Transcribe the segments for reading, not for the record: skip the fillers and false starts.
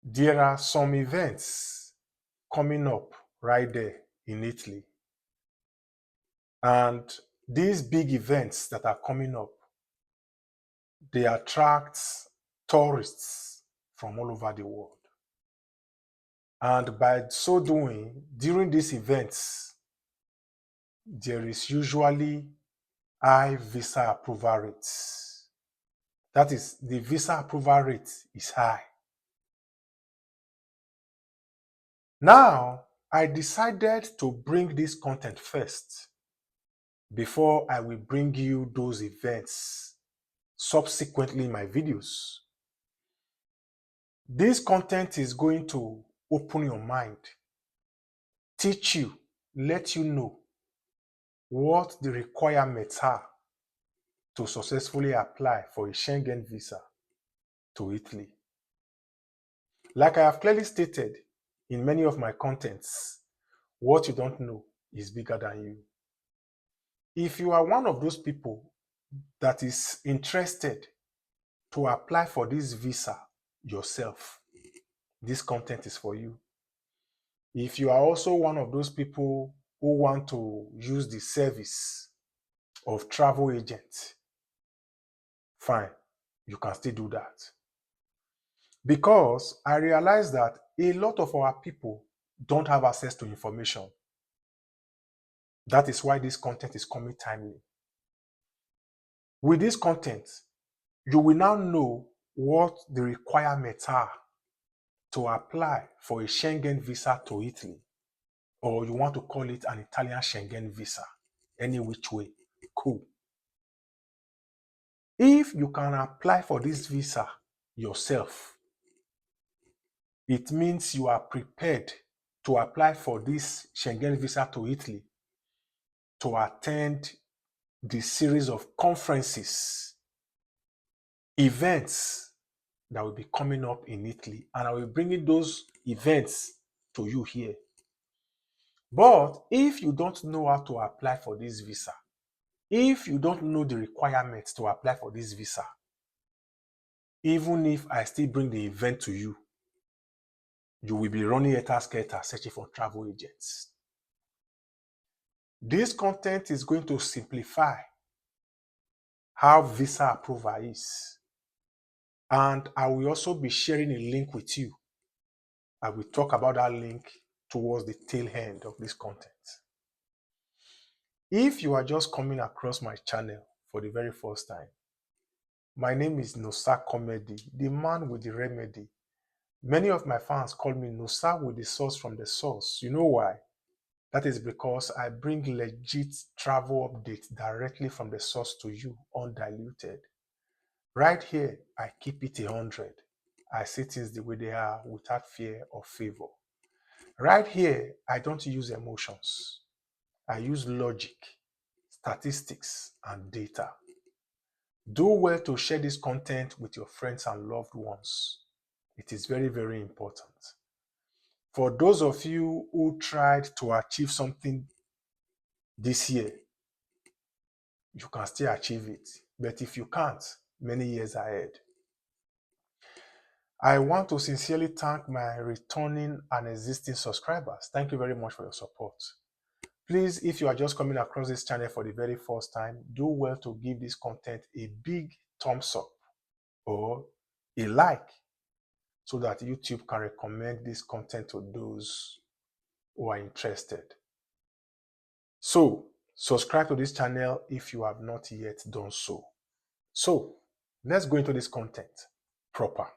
There are some events coming up right there in Italy. And these big events that are coming up, they attract tourists from all over the world. And by so doing, during these events, there is usually high visa approval rates. That is, the visa approval rate is high. Now, I decided to bring this content first before I will bring you those events subsequently in my videos. This content is going to open your mind, teach you, let you know what the requirements are to successfully apply for a Schengen visa to Italy. Like I have clearly stated in many of my contents, what you don't know is bigger than you. If you are one of those people that is interested to apply for this visa yourself, this content is for you. If you are also one of those people who want to use the service of travel agent, fine, you can still do that. Because I realize that a lot of our people don't have access to information. That is why this content is coming timely. With this content, you will now know what the requirements are to apply for a Schengen visa to Italy, or you want to call it an Italian Schengen visa, any which way, cool. If you can apply for this visa yourself, it means you are prepared to apply for this Schengen visa to Italy to attend the series of conferences, events that will be coming up in Italy, and I will bring in those events to you here. But if you don't know how to apply for this visa, if you don't know the requirements to apply for this visa, even if I still bring the event to you, you will be running helter-skelter searching for travel agents. This content is going to simplify how visa approval is. And I will also be sharing a link with you. I will talk about that link towards the tail end of this content. If you are just coming across my channel for the very first time, my name is Nosa Comedy, the man with the remedy. Many of my fans call me Nosa with the source from the source. You know why? That is because I bring legit travel updates directly from the source to you, undiluted. Right here, I keep it 100. I say things the way they are without fear or favor. Right here, I don't use emotions. I use logic, statistics, and data. Do well to share this content with your friends and loved ones. It is very, very important. For those of you who tried to achieve something this year, you can still achieve it. But if you can't, many years ahead. I want to sincerely thank my returning and existing subscribers. Thank you very much for your support. Please, if you are just coming across this channel for the very first time, do well to give this content a big thumbs up or a like so that YouTube can recommend this content to those who are interested. So, subscribe to this channel if you have not yet done so. So, let's go into this content proper.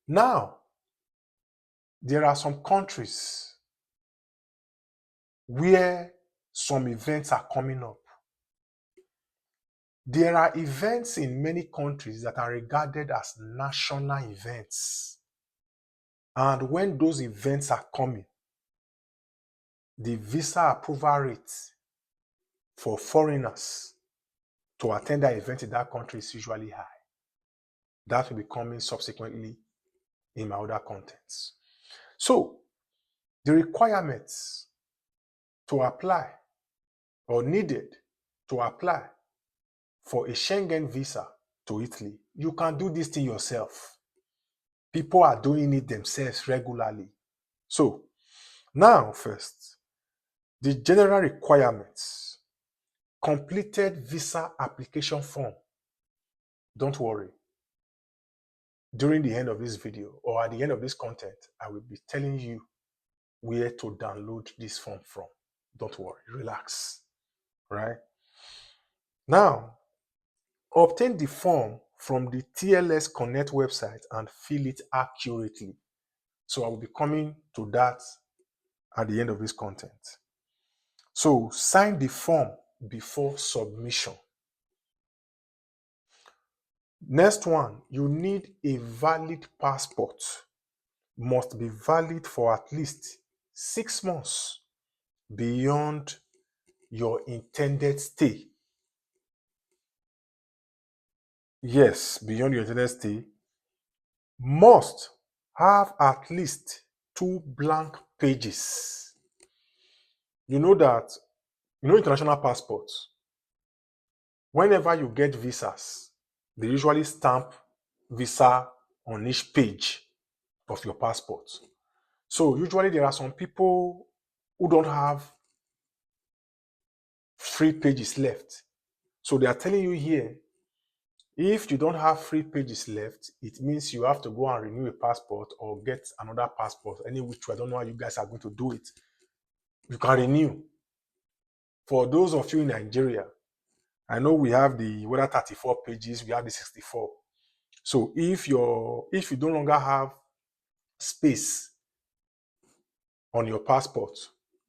Now, there are some countries where some events are coming up. There are events in many countries that are regarded as national events. And when those events are coming, the visa approval rate for foreigners to attend that event in that country is usually high. That will be coming subsequently in my other contents. So, the requirements to apply or needed to apply for a Schengen visa to Italy, you can do this thing yourself. People are doing it themselves regularly. So now first, the general requirements. Completed visa application form. Don't worry. During the end of this video or at the end of this content, I will be telling you where to download this form from. Don't worry, relax. Right? Now, obtain the form from the TLS Connect website and fill it accurately. So I will be coming to that at the end of this content. So sign the form before submission. Next one, you need a valid passport. Must be valid for at least 6 months beyond your intended stay. Yes, beyond your intended stay. Must have at least 2 blank pages. You know that, international passports, whenever you get visas, they usually stamp visa on each page of your passport. So usually there are some people who don't have 3 pages left. So they are telling you here, if you don't have 3 pages left, it means you have to go and renew a passport or get another passport, any which way. I don't know how you guys are going to do it. You can renew. For those of you in Nigeria, I know we have the whether 34 pages, we have the 64. So if you no longer have space on your passport,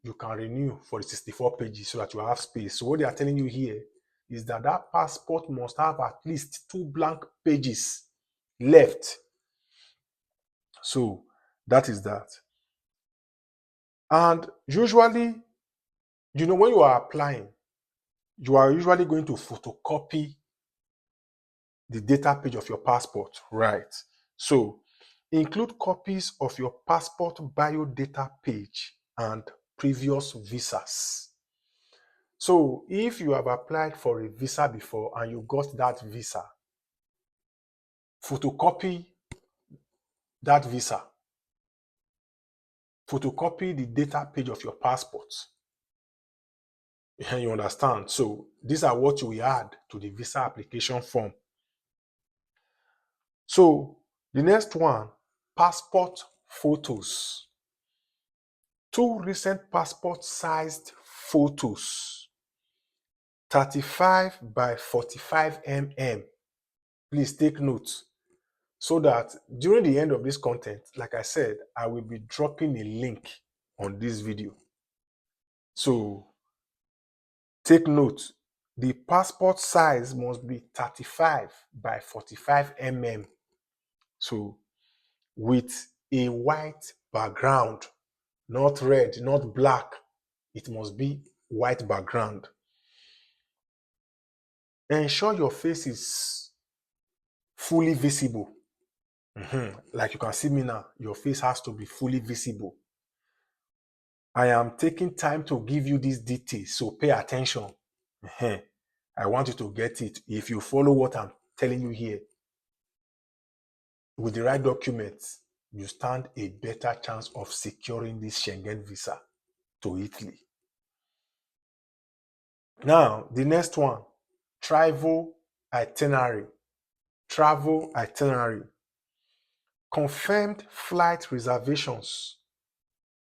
you can renew for the 64 pages so that you have space. So what they are telling you here is that that passport must have at least 2 blank pages left. So that is that. And usually, when you are applying, you are usually going to photocopy the data page of your passport, right? So include copies of your passport bio data page and previous visas. So if you have applied for a visa before and you got that visa, photocopy that visa. Photocopy the data page of your passport. You understand? So these are what you will add to the visa application form. So the next one, passport photos. 2 recent passport sized photos. 35 by 45 mm. Please take note, so that during the end of this content, like I said, I will be dropping a link on this video. So take note, the passport size must be 35 by 45 mm. So with a white background, not red, not black. It must be white background. Ensure your face is fully visible. Like you can see me now, your face has to be fully visible. I am taking time to give you these details, so pay attention. I want you to get it. If you follow what I'm telling you here, with the right documents, you stand a better chance of securing this Schengen visa to Italy. Now, the next one, travel itinerary. Travel itinerary. Confirmed flight reservations.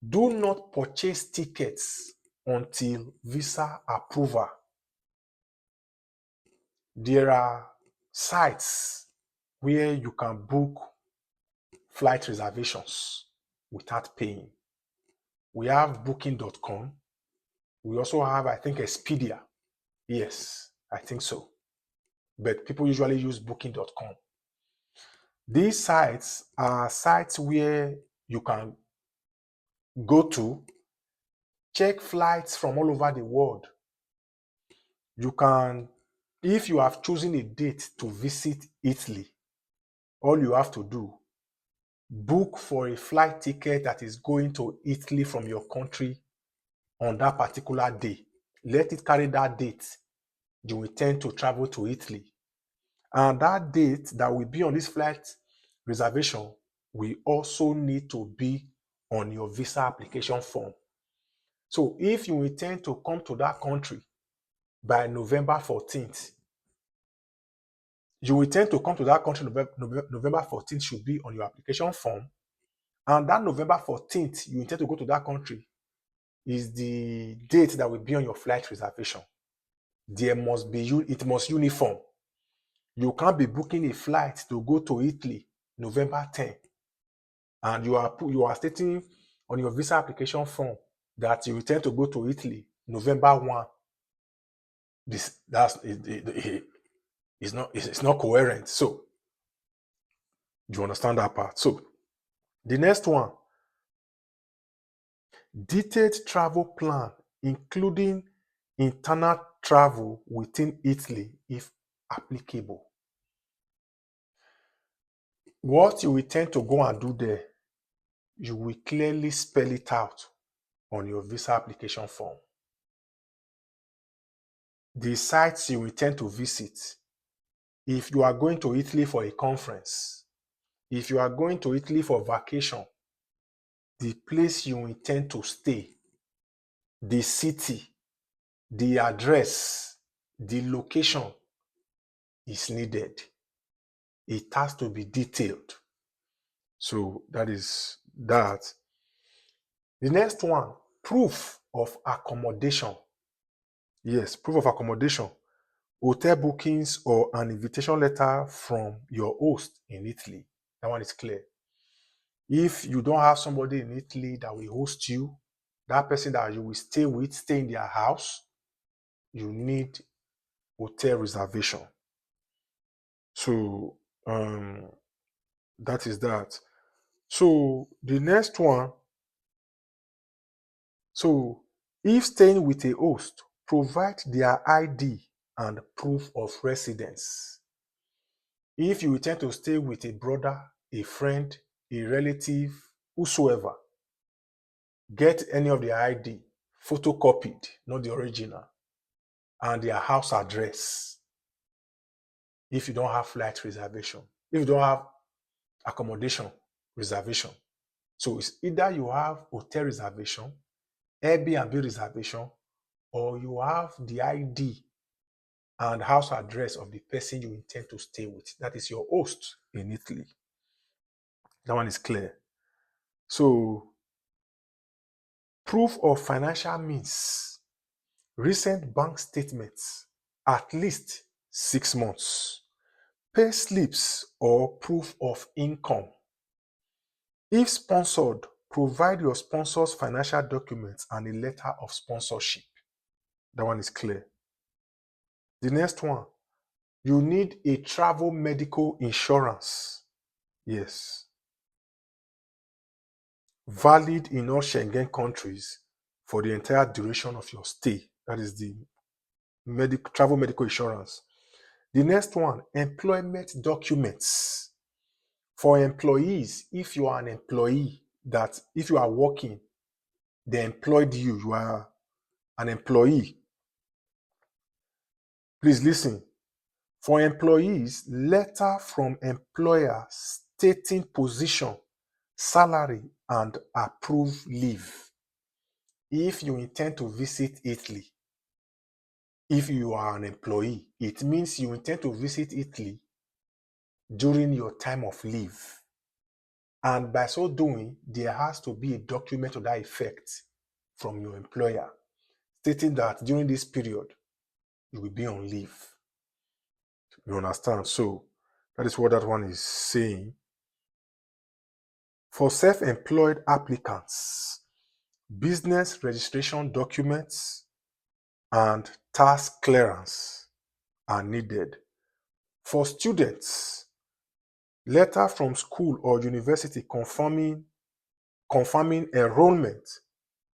Do not purchase tickets until visa approval. There are sites where you can book flight reservations without paying. We have booking.com. We also have, I think, Expedia. Yes, I think so. But people usually use booking.com. These sites are sites where you can go to check flights from all over the world. You can, if you have chosen a date to visit Italy, all you have to do, book for a flight ticket that is going to Italy from your country on that particular day. Let it carry that date you intend to travel to Italy. And that date that will be on this flight reservation will also need to be on your visa application form. So if you intend to come to that country by November 14th, you intend to come to that country November 14th should be on your application form. And that November 14th, you intend to go to that country is the date that will be on your flight reservation. It must uniform. You can't be booking a flight to go to Italy November 10, and you are stating on your visa application form that you intend to go to Italy November 1. It's not coherent. So you understand that part. So the next one, detailed travel plan, including internal travel within Italy, if applicable. What you intend to go and do there, you will clearly spell it out on your visa application form. The sites you intend to visit, if you are going to Italy for a conference, if you are going to Italy for vacation, the place you intend to stay, the city, the address, the location is needed. It has to be detailed. So that is that. The next one, proof of accommodation. Yes, proof of accommodation. Hotel bookings or an invitation letter from your host in Italy. That one is clear. If you don't have somebody in Italy that will host you, that person that you will stay with, stay in their house, you need hotel reservation. So that is that. So the next one, so if staying with a host, provide their ID and proof of residence. If you intend to stay with a brother, a friend, a relative, whosoever, get any of their ID, photocopied, not the original, and their house address. If you don't have flight reservation, if you don't have accommodation reservation. So it's either you have hotel reservation, Airbnb reservation, or you have the ID and house address of the person you intend to stay with. That is your host in Italy. That one is clear. So, proof of financial means, recent bank statements, at least 6 months, pay slips or proof of income. If sponsored, provide your sponsor's financial documents and a letter of sponsorship. That one is clear. The next one, you need a travel medical insurance. Yes. Valid in all Schengen countries for the entire duration of your stay. That is the travel medical insurance. The next one, employment documents. For employees, if you are an employee, that if you are working, they employed you, you are an employee. Please listen. For employees, letter from employer stating position, salary, and approved leave. If you intend to visit Italy, if you are an employee, it means you intend to visit Italy during your time of leave. And by so doing, there has to be a document to that effect from your employer stating that during this period, you will be on leave. You understand? So that is what that one is saying. For self-employed applicants, business registration documents and tax clearance are needed. For students, letter from school or university confirming enrollment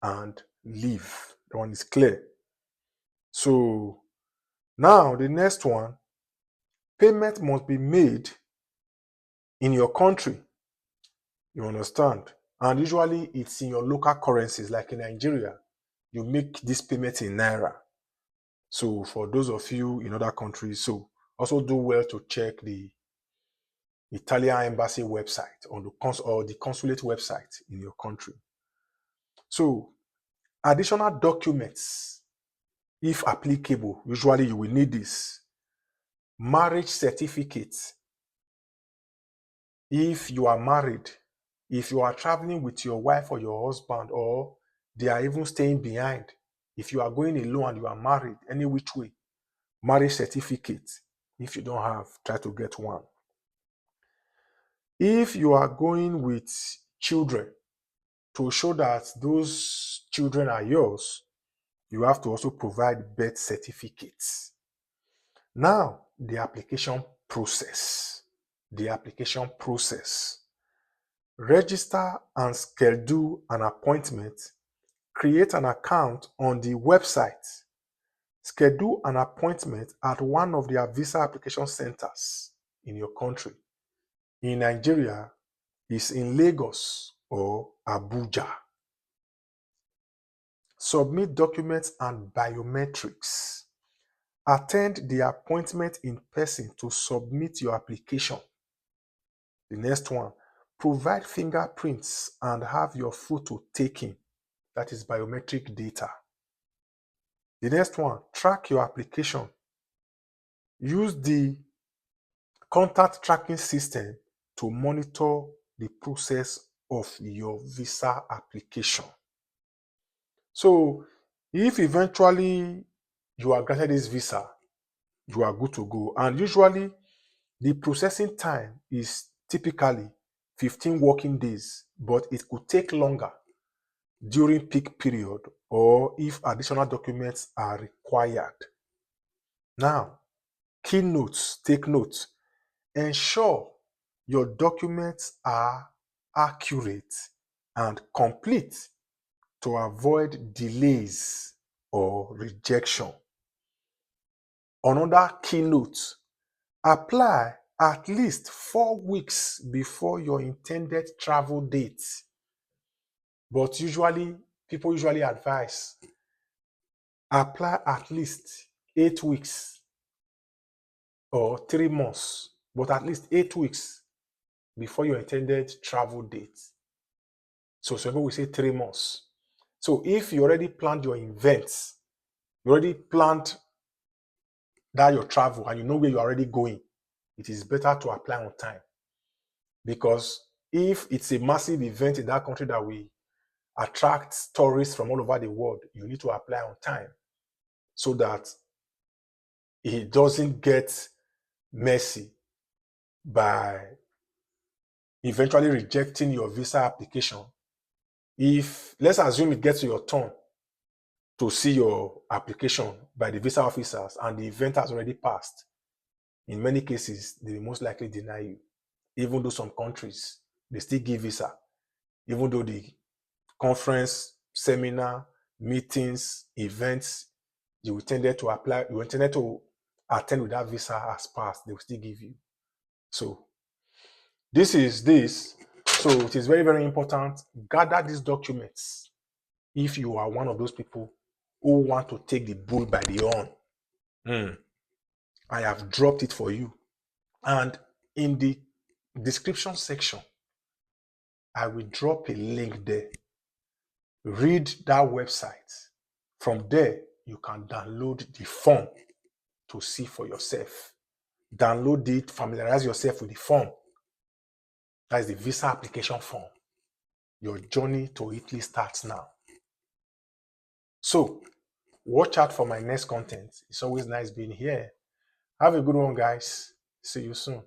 and leave. That one is clear. So now the next one, payment must be made in your country. You understand? And usually it's in your local currencies, like in Nigeria, you make this payment in Naira. So for those of you in other countries, so also do well to check the Italian embassy website or the consulate website in your country. So, additional documents, if applicable, usually you will need this. Marriage certificate. If you are married, if you are traveling with your wife or your husband, or they are even staying behind, if you are going alone and you are married, any which way, marriage certificate. If you don't have, try to get one. If you are going with children, to show that those children are yours, you have to also provide birth certificates. Now, the application process. The application process. Register and schedule an appointment. Create an account on the website. Schedule an appointment at one of their visa application centers in your country. In Nigeria, it's in Lagos or Abuja. Submit documents and biometrics. Attend the appointment in person to submit your application. The next one, provide fingerprints and have your photo taken. That is biometric data. The next one, track your application. Use the contact tracking system to monitor the process of your visa application. So, if eventually you are granted this visa, you are good to go. And usually, the processing time is typically 15 working days, but it could take longer during peak period or if additional documents are required. Now, key notes, take notes. Ensure your documents are accurate and complete to avoid delays or rejection. Another keynote, apply at least 4 weeks before your intended travel date. But usually, people usually advise apply at least 8 weeks or 3 months, but at least 8 weeks before your intended travel date. So some people will say 3 months. So if you already planned your events, you already planned that your travel and you know where you're already going, it is better to apply on time. Because if it's a massive event in that country that will attract tourists from all over the world, you need to apply on time so that it doesn't get messy by eventually rejecting your visa application. If, let's assume it gets to your turn to see your application by the visa officers and the event has already passed, in many cases, they will most likely deny you. Even though some countries, they still give visa, even though the conference, seminar, meetings, events you intended to apply, you intended to attend with that visa has passed, they will still give you. So this is this. So it is very, very important. Gather these documents if you are one of those people who want to take the bull by the horn. I have dropped it for you. And in the description section, I will drop a link there. Read that website. From there, you can download the form to see for yourself. Download it, familiarize yourself with the form. That is the visa application form. Your journey to Italy starts now. So, watch out for my next content. It's always nice being here. Have a good one, guys. See you soon.